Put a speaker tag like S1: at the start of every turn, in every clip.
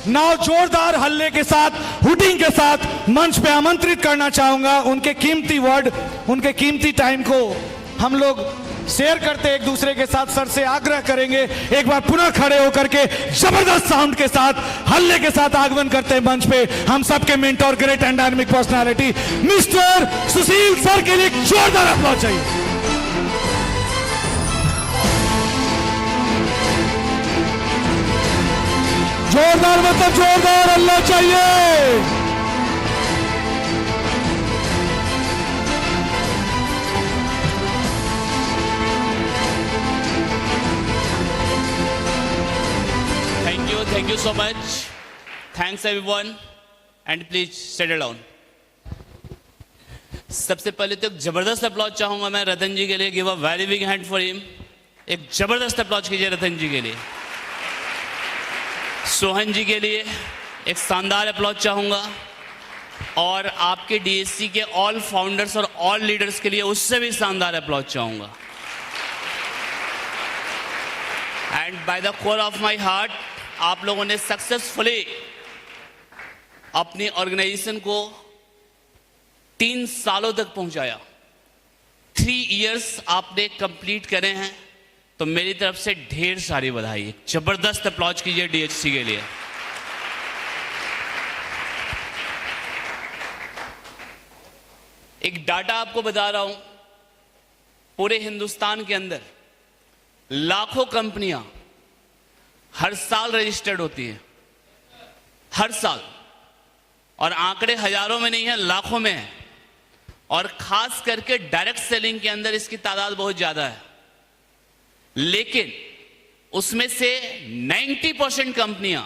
S1: नाव जोरदार हल्ले के साथ, हुटिंग के साथ मंच पे आमंत्रित करना चाहूंगा। उनके कीमती वर्ड, उनके कीमती टाइम को हम लोग शेयर करते एक दूसरे के साथ। सर से आग्रह करेंगे एक बार पुनः खड़े होकर के जबरदस्त साउंड के साथ, हल्ले के साथ आगमन करते हैं मंच पे हम सबके mentor, great and dynamic personality mister Sushil sir के लिए जोरदार अपलॉज चाहिए। जोरदार मतलब जोरदार अल्लाह चाहिए।
S2: Thank you so much. Thanks everyone and please settle down. सबसे पहले तो एक जबरदस्त अप्लॉज चाहूंगा मैं रतन जी के लिए। Give a very big hand for him. एक जबरदस्त अप्लॉज कीजिए रतन जी के लिए। सोहन जी के लिए एक शानदार अप्लॉज चाहूंगा, और आपके डीएससी के ऑल फाउंडर्स और ऑल लीडर्स के लिए उससे भी शानदार अप्लॉज चाहूंगा। And by the core of my heart, आप लोगों ने सक्सेसफुली अपनी ऑर्गेनाइजेशन को 3 सालों तक पहुंचाया। 3 इयर्स आपने कंप्लीट करे हैं, तो मेरी तरफ से ढेर सारी बधाई। जबरदस्त अप्लॉज कीजिए डीएचसी के लिए। एक डाटा आपको बता रहा हूं, पूरे हिंदुस्तान के अंदर लाखों कंपनियां हर साल रजिस्टर्ड होती है, हर साल, और आंकड़े हजारों में नहीं है, लाखों में है। और खास करके डायरेक्ट सेलिंग के अंदर इसकी तादाद बहुत ज्यादा है। लेकिन उसमें से 90% कंपनियां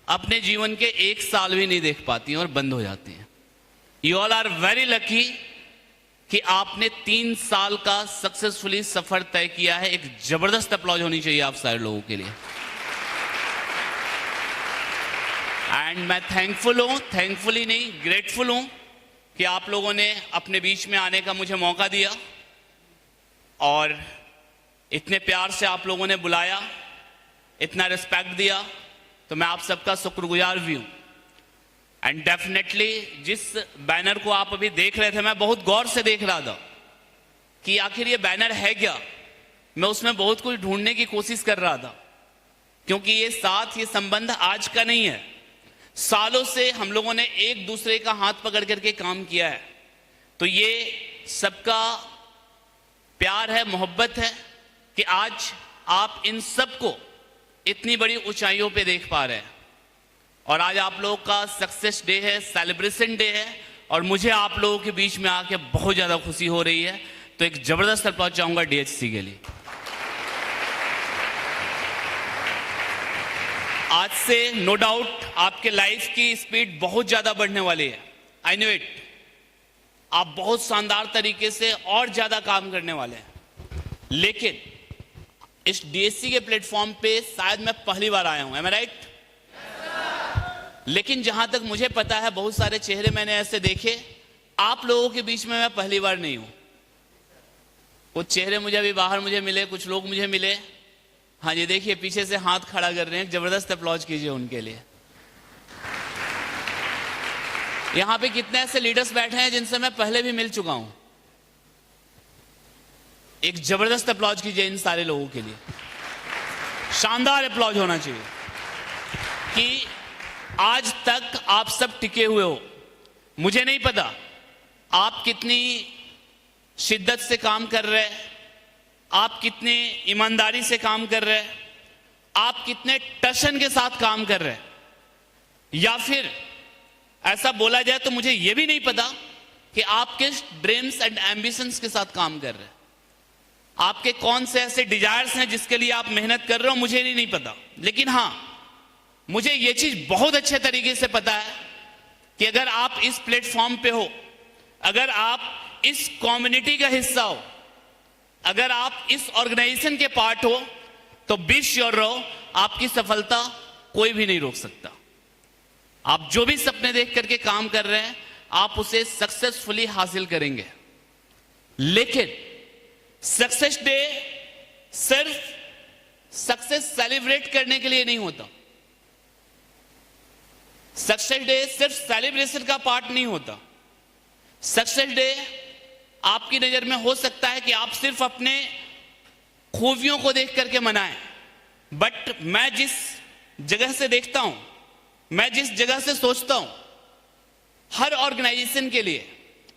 S2: अपने जीवन के 1 साल भी नहीं देख पाती और बंद हो जाती हैं। You all are very lucky कि आपने 3 साल का सक्सेसफुली सफर तय किया है। एक जबरदस्त अप्लॉज होनी चाहिए आप सारे लोगों के लिए। एंड मैं थैंकफुल हूं, थैंकफुली नहीं ग्रेटफुल हूं कि आप लोगों ने अपने बीच में आने का मुझे मौका दिया और इतने प्यार से आप लोगों ने बुलाया, इतना रिस्पेक्ट दिया, तो मैं आप सबका शुक्रगुजार भी हूं। एंड डेफिनेटली जिस बैनर को आप अभी देख रहे थे, मैं बहुत गौर से देख रहा था कि आखिर ये बैनर है क्या। मैं उसमें बहुत कुछ ढूंढने की कोशिश कर रहा था, क्योंकि ये संबंध आज का नहीं है। सालों से हम लोगों ने एक दूसरे का हाथ पकड़ करके काम किया है। तो ये सबका प्यार है, मोहब्बत है कि आज आप इन सबको इतनी बड़ी ऊंचाइयों पे देख पा रहे हैं। और आज आप लोगों का सक्सेस डे है, सेलिब्रेशन डे है, और मुझे आप लोगों के बीच में आके बहुत ज्यादा खुशी हो रही है। तो एक जबरदस्त अप्लॉज चाहूंगा डीएचसी के लिए। आज से नो डाउट आपके लाइफ की स्पीड बहुत ज्यादा बढ़ने वाली है। I know it. आप बहुत शानदार तरीके से और ज्यादा काम करने वाले हैं। लेकिन इस डीएससी के प्लेटफॉर्म पे शायद मैं पहली बार आया हूं। एम आई राइट? लेकिन जहां तक मुझे पता है, बहुत सारे चेहरे मैंने ऐसे देखे, आप लोगों के बीच में मैं पहली बार नहीं हूं। कुछ चेहरे मुझे अभी बाहर मुझे मिले, कुछ लोग मुझे मिले। हाँ जी, देखिए पीछे से हाथ खड़ा कर रहे हैं। जबरदस्त अप्लॉज कीजिए उनके लिए। यहां पे कितने ऐसे लीडर्स बैठे हैं जिनसे मैं पहले भी मिल चुका हूं। एक जबरदस्त अप्लॉज कीजिए इन सारे लोगों के लिए। शानदार अप्लॉज होना चाहिए कि आज तक आप सब टिके हुए हो। मुझे नहीं पता आप कितनी शिद्दत से काम कर रहे हैं, आप कितने ईमानदारी से काम कर रहे हैं, आप कितने टशन के साथ काम कर रहे हैं, या फिर ऐसा बोला जाए तो मुझे यह भी नहीं पता कि आप किस ड्रीम्स एंड एम्बिशंस के साथ काम कर रहे हैं। आपके कौन से ऐसे डिजायर्स हैं जिसके लिए आप मेहनत कर रहे हो, मुझे नहीं पता। लेकिन हां, मुझे यह चीज बहुत अच्छे तरीके से पता है कि अगर आप इस प्लेटफॉर्म पे हो, अगर आप इस कम्युनिटी का हिस्सा हो, अगर आप इस ऑर्गेनाइजेशन के पार्ट हो, तो बी श्योर रहो आपकी सफलता कोई भी नहीं रोक सकता। आप जो भी सपने देख करके काम कर रहे हैं, आप उसे सक्सेसफुली हासिल करेंगे। लेकिन सक्सेस डे सिर्फ सक्सेस सेलिब्रेट करने के लिए नहीं होता। सक्सेस डे सिर्फ सेलिब्रेशन का पार्ट नहीं होता। सक्सेस डे आपकी नजर में हो सकता है कि आप सिर्फ अपने खूबियों को देख करके मनाएं, बट मैं जिस जगह से देखता हूं, मैं जिस जगह से सोचता हूं, हर ऑर्गेनाइजेशन के लिए,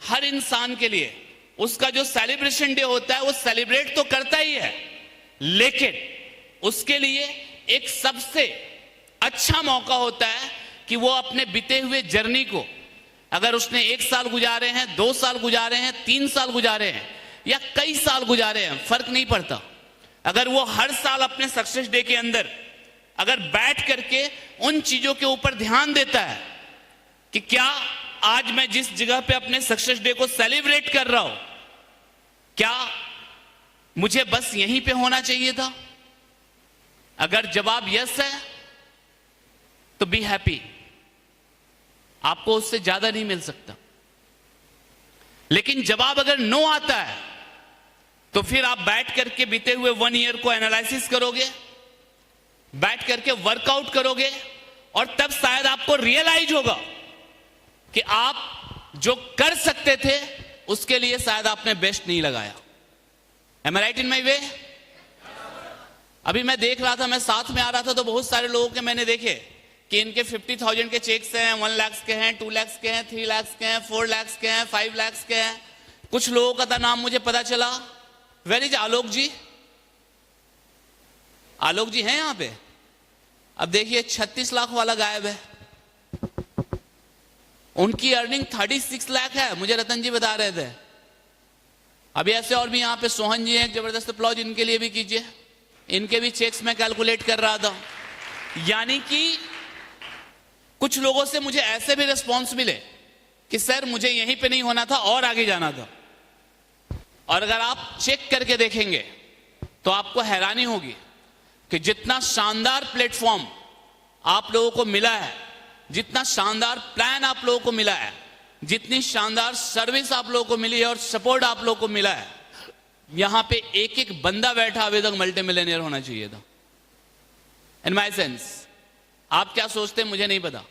S2: हर इंसान के लिए उसका जो सेलिब्रेशन डे होता है वो सेलिब्रेट तो करता ही है, लेकिन उसके लिए एक सबसे अच्छा मौका होता है कि वो अपने बीते हुए जर्नी को, अगर उसने 1 साल गुजारे हैं, 2 साल गुजारे हैं, 3 साल गुजारे हैं या कई साल गुजारे हैं, फर्क नहीं पड़ता, अगर वो हर साल अपने सक्सेस डे के अंदर अगर बैठ करके उन चीजों के ऊपर ध्यान देता है कि क्या आज मैं जिस जगह पे अपने सक्सेस डे को सेलिब्रेट कर रहा हूं, क्या मुझे बस यहीं पे होना चाहिए था? अगर जवाब यस है तो बी हैप्पी, आपको उससे ज्यादा नहीं मिल सकता। लेकिन जवाब अगर नो आता है तो फिर आप बैठ करके बीते हुए 1 ईयर को एनालिसिस करोगे, बैठ करके वर्कआउट करोगे, और तब शायद आपको रियलाइज होगा कि आप जो कर सकते थे उसके लिए शायद आपने बेस्ट नहीं लगाया। एम आई राइट इन माई वे? अभी मैं देख रहा था, मैं साथ में आ रहा था तो बहुत सारे लोगों के मैंने देखे कि इनके 50,000 के चेक्स हैं, 1 लाख के हैं, 2 लाख के हैं, 3 लाख के हैं, 4 लाख के हैं, 5 लाख के हैं। कुछ लोगों का था नाम मुझे पता चला। वेयर इज आलोक जी? आलोक जी हैं यहां पे? अब देखिए 36 लाख वाला गायब है। उनकी अर्निंग 36 लाख है, मुझे रतन जी बता रहे थे। अभी ऐसे और भी यहां पे सोहन जी हैं, जबरदस्त अप्लॉज इनके लिए भी कीजिए। इनके भी चेक्स में कैलकुलेट कर रहा था। यानी कि कुछ लोगों से मुझे ऐसे भी रिस्पॉन्स मिले कि सर मुझे यहीं पे नहीं होना था और आगे जाना था। और अगर आप चेक करके देखेंगे तो आपको हैरानी होगी कि जितना शानदार प्लेटफॉर्म आप लोगों को मिला है, जितना शानदार प्लान आप लोगों को मिला है, जितनी शानदार सर्विस आप लोगों को मिली है और सपोर्ट आप लोगों को मिला है, यहां पे एक एक बंदा बैठा अभी तक मल्टी मिलियनियर होना चाहिए था। इन माई सेंस, आप क्या सोचते हैं मुझे नहीं पता।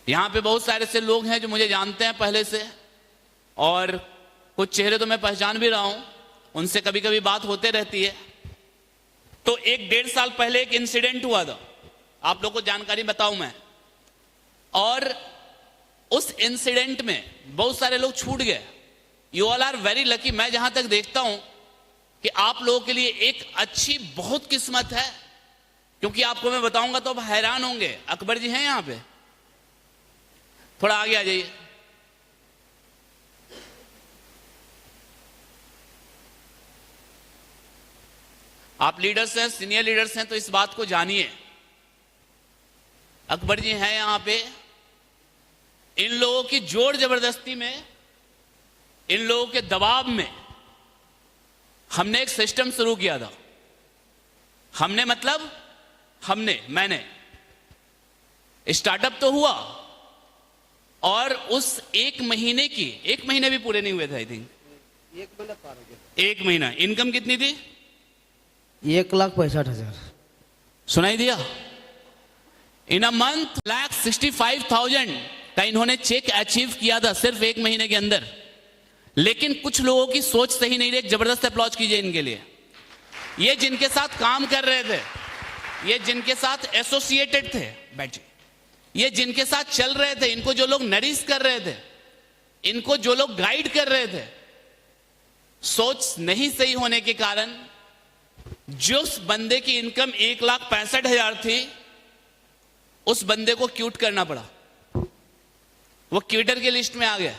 S2: यहां पे बहुत सारे ऐसे लोग हैं जो मुझे जानते हैं पहले से, और कुछ चेहरे तो मैं पहचान भी रहा हूं, उनसे कभी कभी बात होते रहती है। तो 1-1.5 साल पहले एक इंसिडेंट हुआ था, आप लोगों को जानकारी बताऊं मैं, और उस इंसिडेंट में बहुत सारे लोग छूट गए। You all are very lucky. मैं जहां तक देखता हूं कि आप लोगों के लिए एक अच्छी बहुत किस्मत है, क्योंकि आपको मैं बताऊंगा तो आप हैरान होंगे। अकबर जी हैं यहां पे? थोड़ा आगे आ जाइए। आप लीडर्स हैं, सीनियर लीडर्स हैं, तो इस बात को जानिए। अकबर जी हैं यहां पे। इन लोगों की जोर जबरदस्ती में, इन लोगों के दबाव में हमने एक सिस्टम शुरू किया था। हमने मतलब मैंने स्टार्टअप तो हुआ, और उस 1 महीने की, 1 महीने भी पूरे नहीं हुए थे, आई थिंक 1 महीना इनकम कितनी थी?
S3: 1,65,000।
S2: सुनाई दिया? इन अ मंथ 1,65,000 का इन्होंने चेक अचीव किया था सिर्फ 1 महीने के अंदर। लेकिन कुछ लोगों की सोच सही नहीं रही। एक जबरदस्त अप्लॉज कीजिए इनके लिए। ये जिनके साथ काम कर रहे थे, ये जिनके साथ एसोसिएटेड थे, बैठिए, ये जिनके साथ चल रहे थे, इनको जो लोग नरिश कर रहे थे, इनको जो लोग गाइड कर रहे थे, सोच नहीं सही होने के कारण जिस बंदे की इनकम 1,65,000 थी, उस बंदे को क्यूट करना पड़ा। वो क्यूटर की लिस्ट में आ गया।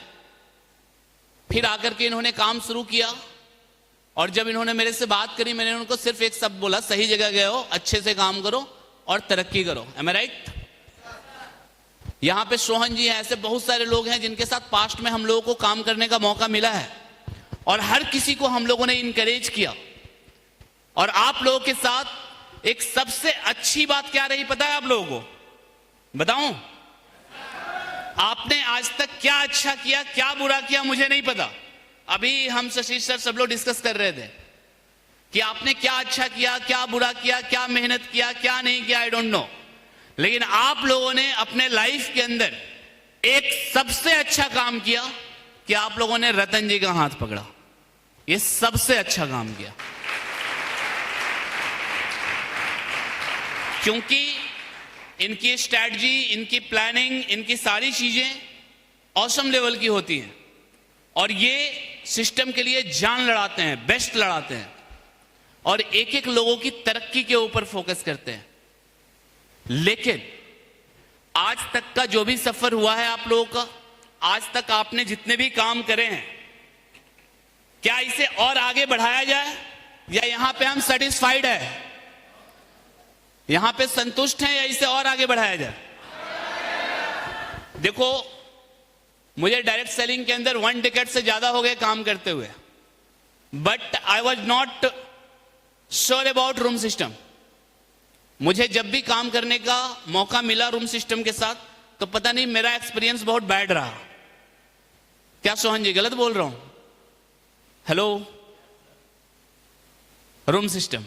S2: फिर आकर के इन्होंने काम शुरू किया, और जब इन्होंने मेरे से बात करी, मैंने उनको सिर्फ एक शब्द बोला, सही जगह गए हो, अच्छे से काम करो और तरक्की करो। एम आई राइट? यहां पे सोहन जी हैं, ऐसे बहुत सारे लोग हैं जिनके साथ पास्ट में हम लोगों को काम करने का मौका मिला है, और हर किसी को हम लोगों ने इनकरेज किया। और आप लोगों के साथ एक सबसे अच्छी बात क्या रही पता है आप लोगों को? बताऊं? आपने आज तक क्या अच्छा किया, क्या बुरा किया, मुझे नहीं पता। अभी हम शशि सर सब लोग डिस्कस कर रहे थे कि आपने क्या अच्छा किया, क्या बुरा किया, क्या मेहनत किया, क्या नहीं किया, आई डोंट नो। लेकिन आप लोगों ने अपने लाइफ के अंदर एक सबसे अच्छा काम किया कि आप लोगों ने रतन जी का हाथ पकड़ा। ये सबसे अच्छा काम किया, क्योंकि इनकी स्ट्रैटेजी, इनकी प्लानिंग, इनकी सारी चीजें ऑसम लेवल की होती हैं और ये सिस्टम के लिए जान लड़ाते हैं, बेस्ट लड़ाते हैं और एक एक लोगों की तरक्की के ऊपर फोकस करते हैं। लेकिन आज तक का जो भी सफर हुआ है आप लोगों का, आज तक आपने जितने भी काम करे हैं, क्या इसे और आगे बढ़ाया जाए या यहां पे हम सेटिस्फाइड है, यहां पे संतुष्ट हैं या इसे और आगे बढ़ाया जाए? देखो, मुझे डायरेक्ट सेलिंग के अंदर 1 डिकेड से ज्यादा हो गए काम करते हुए, but I was not sure about room system. मुझे जब भी काम करने का मौका मिला रूम सिस्टम के साथ, तो पता नहीं मेरा एक्सपीरियंस बहुत बैड रहा। क्या सोहन जी गलत बोल रहा हूं? हेलो, रूम सिस्टम,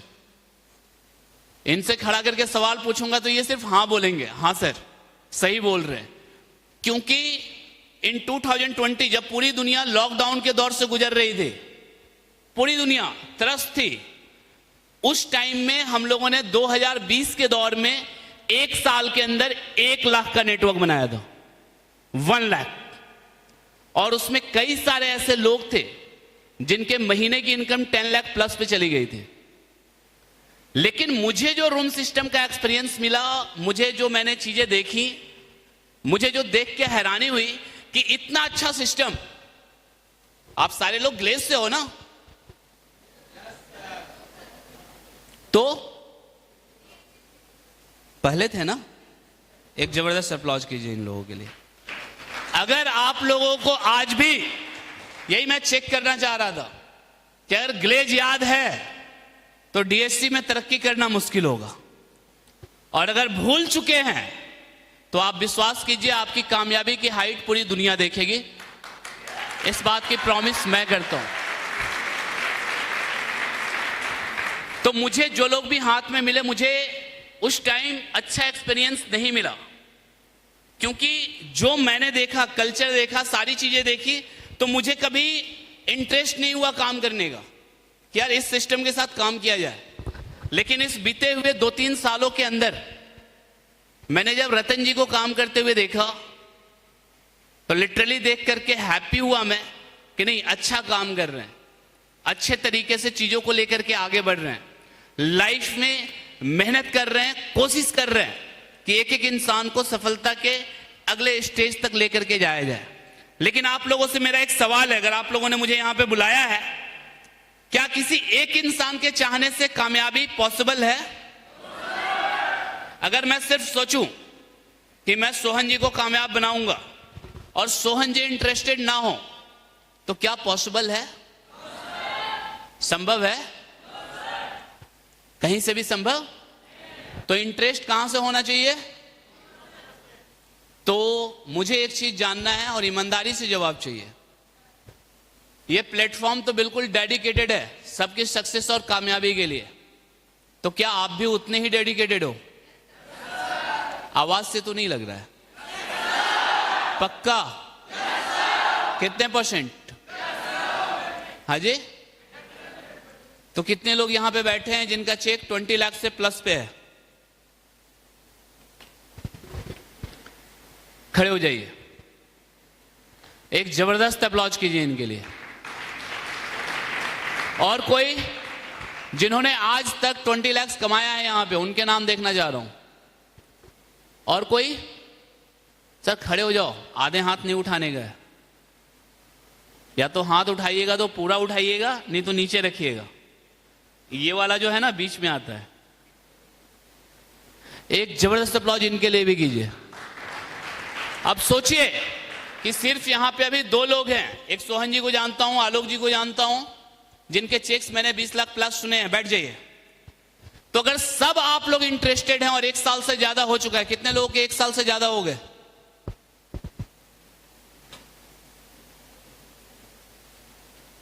S2: इनसे खड़ा करके सवाल पूछूंगा तो ये सिर्फ हां बोलेंगे, हां सर सही बोल रहे हैं। क्योंकि इन 2020 जब पूरी दुनिया लॉकडाउन के दौर से गुजर रही थी, पूरी दुनिया त्रस्त थी, उस टाइम में हम लोगों ने 2020 के दौर में 1 साल के अंदर 1 लाख का नेटवर्क बनाया था, 1 लाख। और उसमें कई सारे ऐसे लोग थे जिनके महीने की इनकम 10 लाख प्लस पे चली गई थी। लेकिन मुझे जो रूम सिस्टम का एक्सपीरियंस मिला, मुझे जो मैंने चीजें देखी, मुझे जो देख के हैरानी हुई कि इतना अच्छा सिस्टम, आप सारे लोग ग्लेज से हो ना, तो पहले थे ना, एक जबरदस्त अप्लॉज कीजिए इन लोगों के लिए। अगर आप लोगों को आज भी, यही मैं चेक करना चाह रहा था कि अगर ग्लेज याद है तो डीएससी में तरक्की करना मुश्किल होगा, और अगर भूल चुके हैं तो आप विश्वास कीजिए आपकी कामयाबी की हाइट पूरी दुनिया देखेगी। इस बात की प्रॉमिस मैं करता हूं। तो मुझे जो लोग भी हाथ में मिले, मुझे उस टाइम अच्छा एक्सपीरियंस नहीं मिला, क्योंकि जो मैंने देखा, कल्चर देखा, सारी चीजें देखी, तो मुझे कभी इंटरेस्ट नहीं हुआ काम करने का कि यार इस सिस्टम के साथ काम किया जाए। लेकिन इस बीते हुए 2-3 सालों के अंदर मैंने जब रतन जी को काम करते हुए देखा, तो लिटरली देख करके हैप्पी हुआ मैं कि नहीं, अच्छा काम कर रहे हैं, अच्छे तरीके से चीजों को लेकर के आगे बढ़ रहे हैं, लाइफ में मेहनत कर रहे हैं, कोशिश कर रहे हैं कि एक एक इंसान को सफलता के अगले स्टेज तक लेकर के जाया जाए। लेकिन आप लोगों से मेरा एक सवाल है, अगर आप लोगों ने मुझे यहां पे बुलाया है, क्या किसी एक इंसान के चाहने से कामयाबी पॉसिबल है? अगर मैं सिर्फ सोचूं कि मैं सोहन जी को कामयाब बनाऊंगा और सोहन जी इंटरेस्टेड ना हो, तो क्या पॉसिबल है? संभव है? कहीं से भी संभव? तो इंटरेस्ट कहां से होना चाहिए? तो मुझे एक चीज जानना है और ईमानदारी से जवाब चाहिए। यह प्लेटफॉर्म तो बिल्कुल डेडिकेटेड है सबकी सक्सेस और कामयाबी के लिए, तो क्या आप भी उतने ही डेडिकेटेड हो? आवाज से तो नहीं लग रहा है। पक्का? कितने %? हाँ जी? तो कितने लोग यहां पे बैठे हैं जिनका चेक 20 लाख से प्लस पे है? खड़े हो जाइए, एक जबरदस्त अप्लॉज कीजिए इनके लिए। और कोई जिन्होंने आज तक 20 लाख कमाया है यहां पे, उनके नाम देखना चाह रहा हूं। और कोई? सर खड़े हो जाओ, आधे हाथ नहीं उठाने का है। या तो हाथ उठाइएगा तो पूरा उठाइएगा, नहीं तो नीचे रखिएगा। ये वाला जो है ना बीच में आता है। एक जबरदस्त अप्लॉज इनके लिए भी कीजिए। अब सोचिए कि सिर्फ यहां पे अभी 2 लोग हैं, एक सोहन जी को जानता हूं, आलोक जी को जानता हूं, जिनके चेक्स मैंने 20 लाख प्लस सुने हैं। बैठ जाइए। तो अगर सब आप लोग इंटरेस्टेड हैं और 1 साल से ज्यादा हो चुका है, कितने लोगों के 1 साल से ज्यादा हो गए?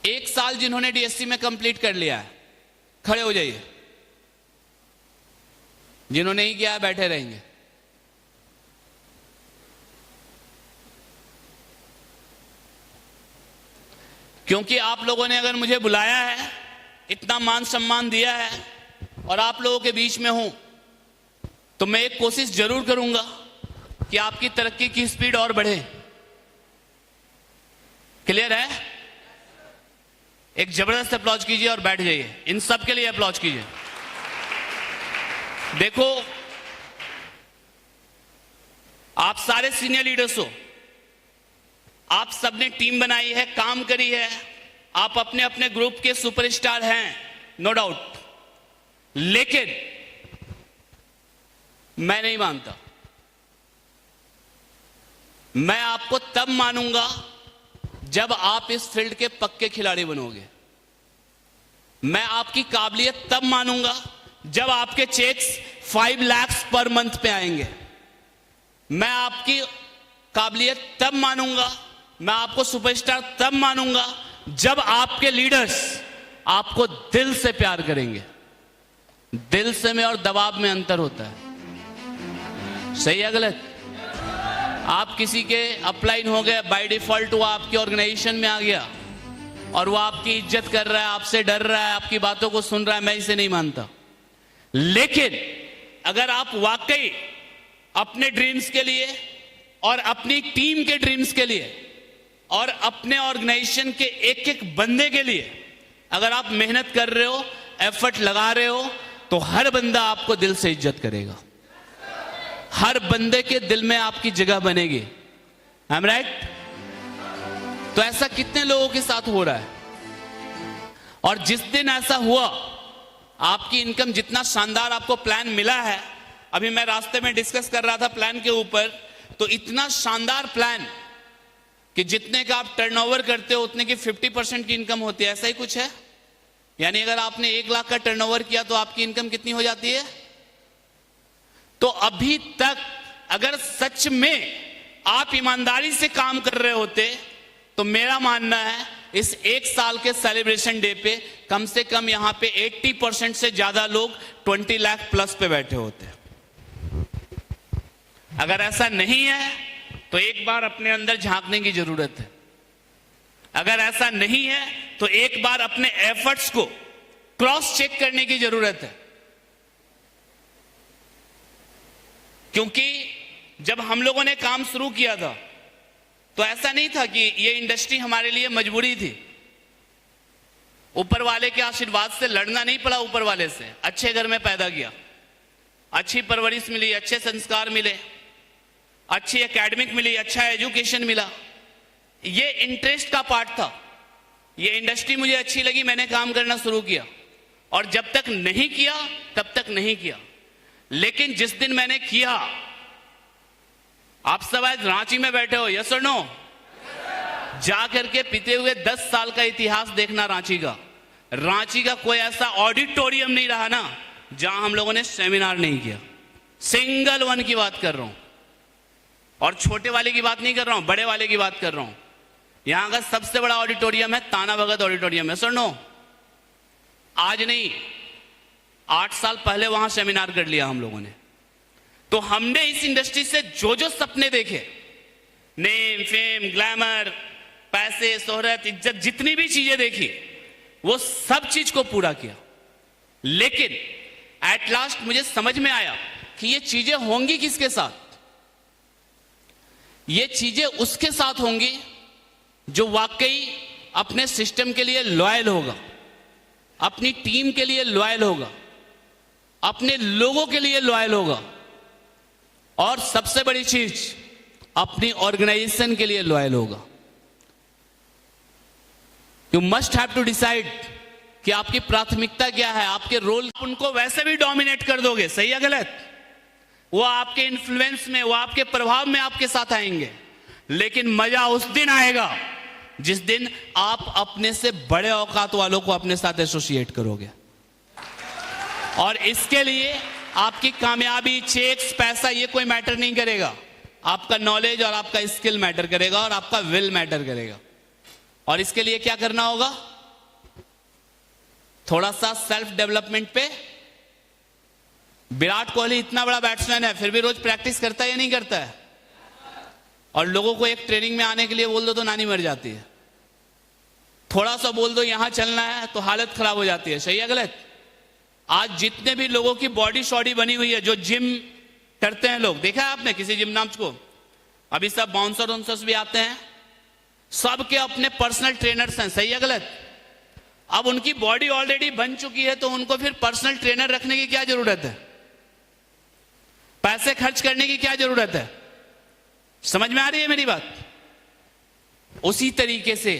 S2: एक साल जिन्होंने डीएससी में कंप्लीट कर लिया है, खड़े हो जाइए। जिन्होंने नहीं किया है बैठे रहेंगे। क्योंकि आप लोगों ने अगर मुझे बुलाया है, इतना मान सम्मान दिया है और आप लोगों के बीच में हूं, तो मैं एक कोशिश जरूर करूंगा कि आपकी तरक्की की स्पीड और बढ़े। क्लियर है? एक जबरदस्त अप्लॉज कीजिए और बैठ जाइए। इन सब के लिए अप्लॉज कीजिए। देखो, आप सारे सीनियर लीडर्स हो, आप सबने टीम बनाई है, काम करी है, आप अपने अपने ग्रुप के सुपरस्टार हैं, नो डाउट। लेकिन मैं नहीं मानता। मैं आपको तब मानूंगा जब आप इस फील्ड के पक्के खिलाड़ी बनोगे। मैं आपकी काबिलियत तब मानूंगा जब आपके चेक्स 5 लाख पर मंथ पे आएंगे। मैं आपकी काबिलियत तब मानूंगा, मैं आपको सुपरस्टार तब मानूंगा जब आपके लीडर्स आपको दिल से प्यार करेंगे। दिल से में और दबाव में अंतर होता है। सही है गलत? आप किसी के अपलाइन हो गए, बाय डिफॉल्ट वो आपकी ऑर्गेनाइजेशन में आ गया और वो आपकी इज्जत कर रहा है, आपसे डर रहा है, आपकी बातों को सुन रहा है, मैं इसे नहीं मानता। लेकिन अगर आप वाकई अपने ड्रीम्स के लिए और अपनी टीम के ड्रीम्स के लिए और अपने ऑर्गेनाइजेशन के एक एक बंदे के लिए अगर आप मेहनत कर रहे हो, एफर्ट लगा रहे हो, तो हर बंदा आपको दिल से इज्जत करेगा। हर बंदे के दिल में आपकी जगह बनेगी। I am right? तो ऐसा कितने लोगों के साथ हो रहा है? और जिस दिन ऐसा हुआ, आपकी इनकम जितना शानदार आपको प्लान मिला है, अभी मैं रास्ते में डिस्कस कर रहा था प्लान के ऊपर, तो इतना शानदार प्लान कि जितने का आप टर्नओवर करते हो उतने की 50% की इनकम होती है। ऐसा ही कुछ है। यानी अगर आपने 1 लाख का टर्नओवर किया तो आपकी इनकम कितनी हो जाती है? तो अभी तक अगर सच में आप ईमानदारी से काम कर रहे होते तो मेरा मानना है इस 1 साल के सेलिब्रेशन डे पे कम से कम यहां पे 80% से ज्यादा लोग 20 लाख प्लस पे बैठे होते। अगर ऐसा नहीं है तो एक बार अपने अंदर झांकने की जरूरत है। अगर ऐसा नहीं है तो एक बार अपने एफर्ट्स को क्रॉस चेक करने की जरूरत है। क्योंकि जब हम लोगों ने काम शुरू किया था तो ऐसा नहीं था कि ये इंडस्ट्री हमारे लिए मजबूरी थी। ऊपर वाले के आशीर्वाद से लड़ना नहीं पड़ा। ऊपर वाले से अच्छे घर में पैदा किया, अच्छी परवरिश मिली, अच्छे संस्कार मिले, अच्छी एकेडमिक मिली, अच्छा एजुकेशन मिला। ये इंटरेस्ट का पार्ट था। ये इंडस्ट्री मुझे अच्छी लगी, मैंने काम करना शुरू किया। और जब तक नहीं किया तब तक नहीं किया। लेकिन जिस दिन मैंने किया, आप सब आज रांची में बैठे हो, यस और नो? जा करके बीते हुए 10 साल का इतिहास देखना रांची का। रांची का कोई ऐसा ऑडिटोरियम नहीं रहा ना जहां हम लोगों ने सेमिनार नहीं किया। सिंगल वन की बात कर रहा हूं। और छोटे वाले की बात नहीं कर रहा हूं, बड़े वाले की बात कर रहा हूं। यहां का सबसे बड़ा ऑडिटोरियम है ताना भगत ऑडिटोरियम है। सर नो, आज नहीं 8 साल पहले वहां सेमिनार कर लिया हम लोगों ने। तो हमने इस इंडस्ट्री से जो जो सपने देखे, नेम, फेम, ग्लैमर, पैसे, शोहरत, इज्जत, जितनी भी चीजें देखी, वो सब चीज को पूरा किया। लेकिन एट लास्ट मुझे समझ में आया कि ये चीजें होंगी किसके साथ? ये चीजें उसके साथ होंगी जो वाकई अपने सिस्टम के लिए लॉयल होगा, अपनी टीम के लिए लॉयल होगा, अपने लोगों के लिए लॉयल होगा, और सबसे बड़ी चीज अपनी ऑर्गेनाइजेशन के लिए लॉयल होगा। You must have to decide कि आपकी प्राथमिकता क्या है, आपके रोल। उनको वैसे भी डोमिनेट कर दोगे, सही है गलत? वो आपके इन्फ्लुएंस में, वो आपके प्रभाव में आपके साथ आएंगे। लेकिन मजा उस दिन आएगा जिस दिन आप अपने से बड़े औकात वालों को अपने साथ एसोसिएट करोगे। और इसके लिए आपकी कामयाबी, चेक्स, पैसा, ये कोई मैटर नहीं करेगा। आपका नॉलेज और आपका स्किल मैटर करेगा और आपका विल मैटर करेगा। और इसके लिए क्या करना होगा? थोड़ा सा सेल्फ डेवलपमेंट पे। विराट कोहली इतना बड़ा बैट्समैन है, फिर भी रोज प्रैक्टिस करता है या नहीं करता है? और लोगों को एक ट्रेनिंग में आने के लिए बोल दो तो नानी मर जाती है। थोड़ा सा बोल दो यहां चलना है तो हालत खराब हो जाती है। सही है गलत? आज जितने भी लोगों की बॉडी शॉडी बनी हुई है, जो जिम करते हैं लोग, देखा है आपने किसी जिमनास्ट को? अभी सब बाउंसर वाउंसर्स भी आते हैं, सबके अपने पर्सनल ट्रेनर्स हैं। सही है गलत? अब उनकी बॉडी ऑलरेडी बन चुकी है तो उनको फिर पर्सनल ट्रेनर रखने की क्या जरूरत है? पैसे खर्च करने की क्या जरूरत है? समझ में आ रही है मेरी बात? उसी तरीके से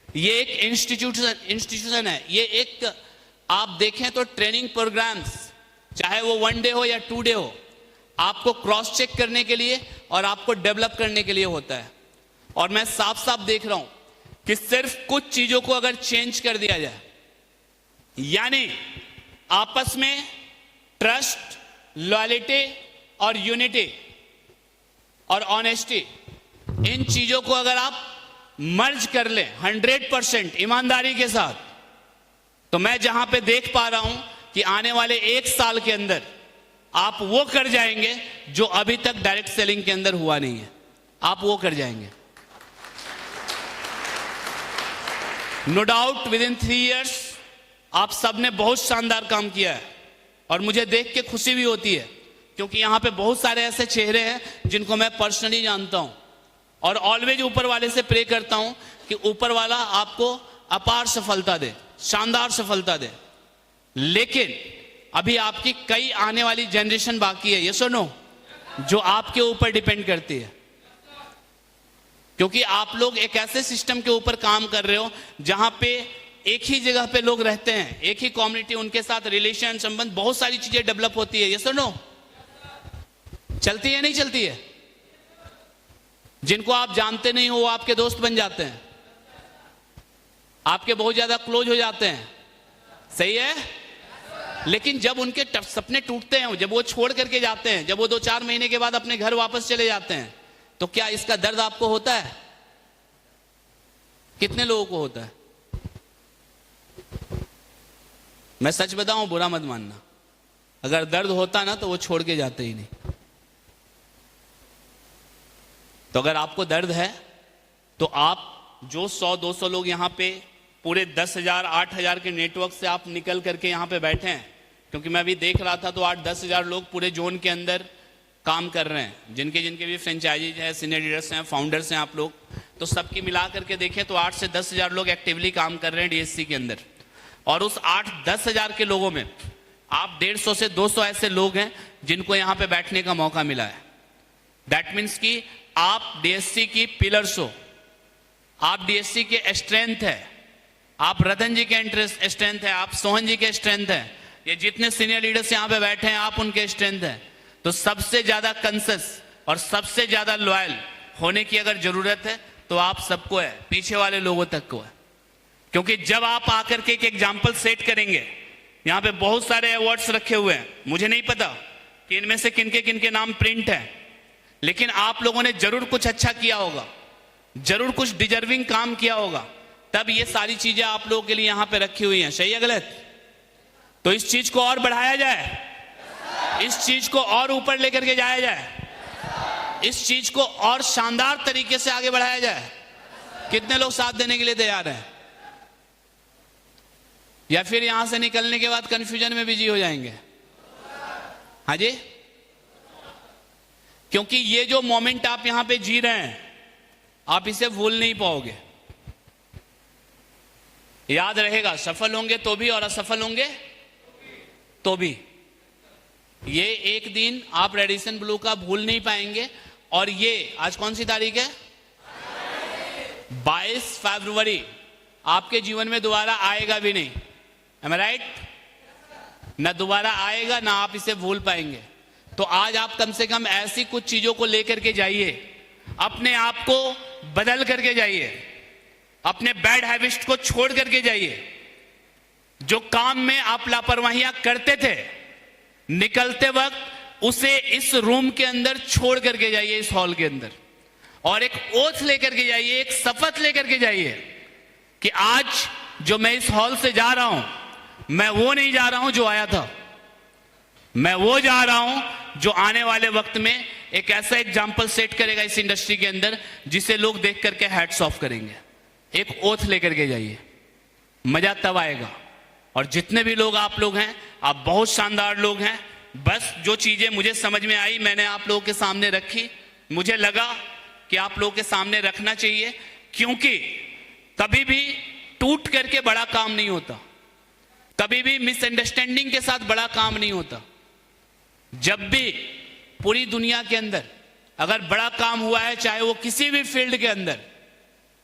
S2: ये एक इंस्टीट्यूशन है। ये एक आप देखें तो ट्रेनिंग प्रोग्राम्स, चाहे वो 1 डे हो या 2 डे हो, आपको क्रॉस चेक करने के लिए और आपको डेवलप करने के लिए होता है। और मैं साफ साफ देख रहा हूं कि सिर्फ कुछ चीजों को अगर चेंज कर दिया जाए, यानी आपस में ट्रस्ट, लॉयल्टी और यूनिटी और ऑनेस्टी, इन चीजों को अगर आप मर्ज कर लें 100% ईमानदारी के साथ, तो मैं जहां पे देख पा रहा हूं कि आने वाले 1 साल के अंदर आप वो कर जाएंगे जो अभी तक डायरेक्ट सेलिंग के अंदर हुआ नहीं है। आप वो कर जाएंगे। No doubt within 3 years आप सबने बहुत शानदार काम किया है और मुझे देख के खुशी भी होती है, क्योंकि यहां पे बहुत सारे ऐसे चेहरे हैं जिनको मैं पर्सनली जानता हूं और ऑलवेज ऊपर वाले से प्रे करता हूं कि ऊपर वाला आपको अपार सफलता दे, शानदार सफलता दे। लेकिन अभी आपकी कई आने वाली जनरेशन बाकी है, ये सुनो, जो आपके ऊपर डिपेंड करती है, क्योंकि आप लोग एक ऐसे सिस्टम के ऊपर काम कर रहे हो जहां पे एक ही जगह पे लोग रहते हैं, एक ही कम्युनिटी, उनके साथ रिलेशन, संबंध, बहुत सारी चीजें डेवलप होती है। ये सुनो, चलती है नहीं चलती है? जिनको आप जानते नहीं हो वो आपके दोस्त बन जाते हैं, आपके बहुत ज्यादा क्लोज हो जाते हैं। सही है? लेकिन जब उनके सपने टूटते हैं, जब वो छोड़ करके जाते हैं, जब वो 2-4 महीने के बाद अपने घर वापस चले जाते हैं, तो क्या इसका दर्द आपको होता है? कितने लोगों को होता है? मैं सच बताऊं, बुरा मत मानना, अगर दर्द होता ना तो वो छोड़ के जाते ही नहीं। तो अगर आपको दर्द है तो आप जो 100-200 लोग यहां पे पूरे 10,000 8,000 के नेटवर्क से आप निकल करके यहां पे बैठे हैं, क्योंकि मैं अभी देख रहा था तो 8-10 हजार लोग पूरे जोन के अंदर काम कर रहे हैं, जिनके जिनके भी फ्रेंचाइजीज हैं, सीनियर लीडर्स हैं, फाउंडर्स हैं आप लोग, तो सबकी मिला करके देखें तो 8 से 10 हजार लोग एक्टिवली काम कर रहे हैं डीएससी के अंदर। और उस 8-10 हजार के लोगों में आप 150 से 200 ऐसे लोग हैं जिनको यहाँ पे बैठने का मौका मिला है। दैट मीन्स कि आप डीएससी की पिलर्स हो, आप डीएससी के स्ट्रेंथ है, आप रतन जी के स्ट्रेंथ है, आप सोहन जी के स्ट्रेंथ है, ये जितने सीनियर लीडर्स यहाँ पे बैठे हैं आप उनके स्ट्रेंथ है। तो सबसे ज्यादा कंसस और सबसे ज्यादा लॉयल होने की अगर जरूरत है तो आप सबको है, पीछे वाले लोगों तक को है। क्योंकि जब आप आकर के एक एग्जाम्पल सेट करेंगे, यहाँ पे बहुत सारे अवार्ड्स रखे हुए हैं, मुझे नहीं पता कि इनमें से किनके किनके नाम प्रिंट है, लेकिन आप लोगों ने जरूर कुछ अच्छा किया होगा, जरूर कुछ डिजर्विंग काम किया होगा, तब ये सारी चीजें आप लोगों के लिए यहाँ पे रखी हुई हैं। सही है गलत? तो इस चीज को और बढ़ाया जाए, इस चीज को और ऊपर लेकर के जाया जाए, इस चीज को और शानदार तरीके से आगे बढ़ाया जाए। कितने लोग साथ देने के लिए तैयार हैं? या फिर यहां से निकलने के बाद कंफ्यूजन में बिजी हो जाएंगे? हाँ जी, क्योंकि ये जो मोमेंट आप यहां पे जी रहे हैं आप इसे भूल नहीं पाओगे। याद रहेगा, सफल होंगे तो भी और असफल होंगे तो भी। ये एक दिन आप रेडिसन ब्लू का भूल नहीं पाएंगे। और ये आज कौन सी तारीख है? 22 फरवरी आपके जीवन में दोबारा आएगा भी नहीं। Am I right? ना दोबारा आएगा, ना आप इसे भूल पाएंगे। तो आज आप कम से कम ऐसी कुछ चीजों को लेकर के जाइए, अपने आप को बदल करके जाइए, अपने बैड हैबिट्स को छोड़ करके जाइए। जो काम में आप लापरवाहियां करते थे, निकलते वक्त उसे इस रूम के अंदर छोड़ करके जाइए, इस हॉल के अंदर, और एक ओथ लेकर के जाइए, एक शपथ लेकर के जाइए कि आज जो मैं इस हॉल से जा रहा हूं, मैं वो नहीं जा रहा हूं जो आया था, मैं वो जा रहा हूं जो आने वाले वक्त में एक ऐसा एग्जाम्पल सेट करेगा इस इंडस्ट्री के अंदर जिसे लोग देख करके हैट्स ऑफ करेंगे। एक ओथ लेकर के जाइए, मजा तब आएगा। और जितने भी लोग आप लोग हैं, आप बहुत शानदार लोग हैं। बस जो चीजें मुझे समझ में आई मैंने आप लोगों के सामने रखी। मुझे लगा कि आप लोगों के सामने रखना चाहिए, क्योंकि कभी भी टूट करके बड़ा काम नहीं होता, कभी भी मिसअंडरस्टैंडिंग के साथ बड़ा काम नहीं होता। जब भी पूरी दुनिया के अंदर अगर बड़ा काम हुआ है, चाहे वो किसी भी फील्ड के अंदर,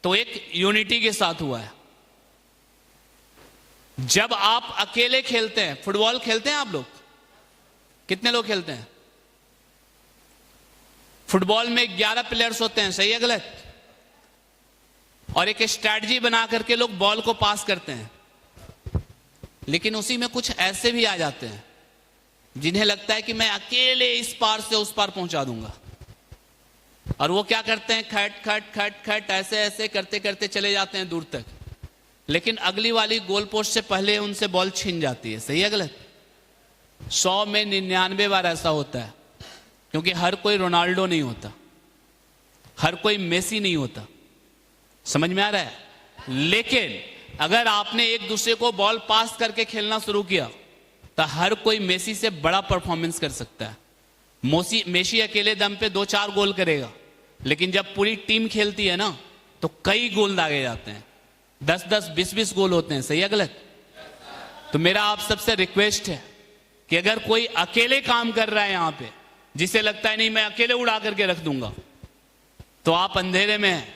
S2: तो एक यूनिटी के साथ हुआ है। जब आप अकेले खेलते हैं, फुटबॉल खेलते हैं आप लोग, कितने लोग खेलते हैं? फुटबॉल में 11 प्लेयर्स होते हैं, सही है गलत? और एक स्ट्रैटेजी बना करके लोग बॉल को पास करते हैं। लेकिन उसी में कुछ ऐसे भी आ जाते हैं जिन्हें लगता है कि मैं अकेले इस पार से उस पार पहुंचा दूंगा, और वो क्या करते हैं, खट खट खट खट ऐसे ऐसे करते करते चले जाते हैं दूर तक, लेकिन अगली वाली गोल पोस्ट से पहले उनसे बॉल छिन जाती है, सही है गलत? 100 में 99 बार ऐसा होता है, क्योंकि हर कोई रोनाल्डो नहीं होता, हर कोई मेसी नहीं होता, समझ में आ रहा है? लेकिन अगर आपने एक दूसरे को बॉल पास करके खेलना शुरू किया तो हर कोई मेसी से बड़ा परफॉर्मेंस कर सकता है। मेसी अकेले दम पे 2-4 गोल करेगा, लेकिन जब पूरी टीम खेलती है ना तो कई गोल दागे जाते हैं, 10-10, 20-20 गोल होते हैं, सही है गलत? तो मेरा आप सबसे रिक्वेस्ट है कि अगर कोई अकेले काम कर रहा है यहां पे, जिसे लगता है नहीं मैं अकेले उड़ा करके रख दूंगा, तो आप अंधेरे में हैं।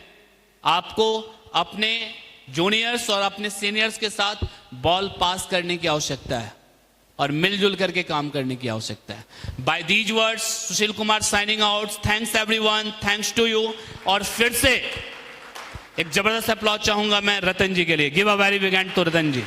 S2: आपको अपने जूनियर्स और अपने सीनियर्स के साथ बॉल पास करने की आवश्यकता है और मिलजुल करके काम करने की आवश्यकता है। By these words, Sushil Kumar signing out. Thanks everyone, thanks to you. और फिर से एक जबरदस्त अप्लॉज चाहूंगा मैं रतन जी के लिए। Give a very big hand to Ratan ji.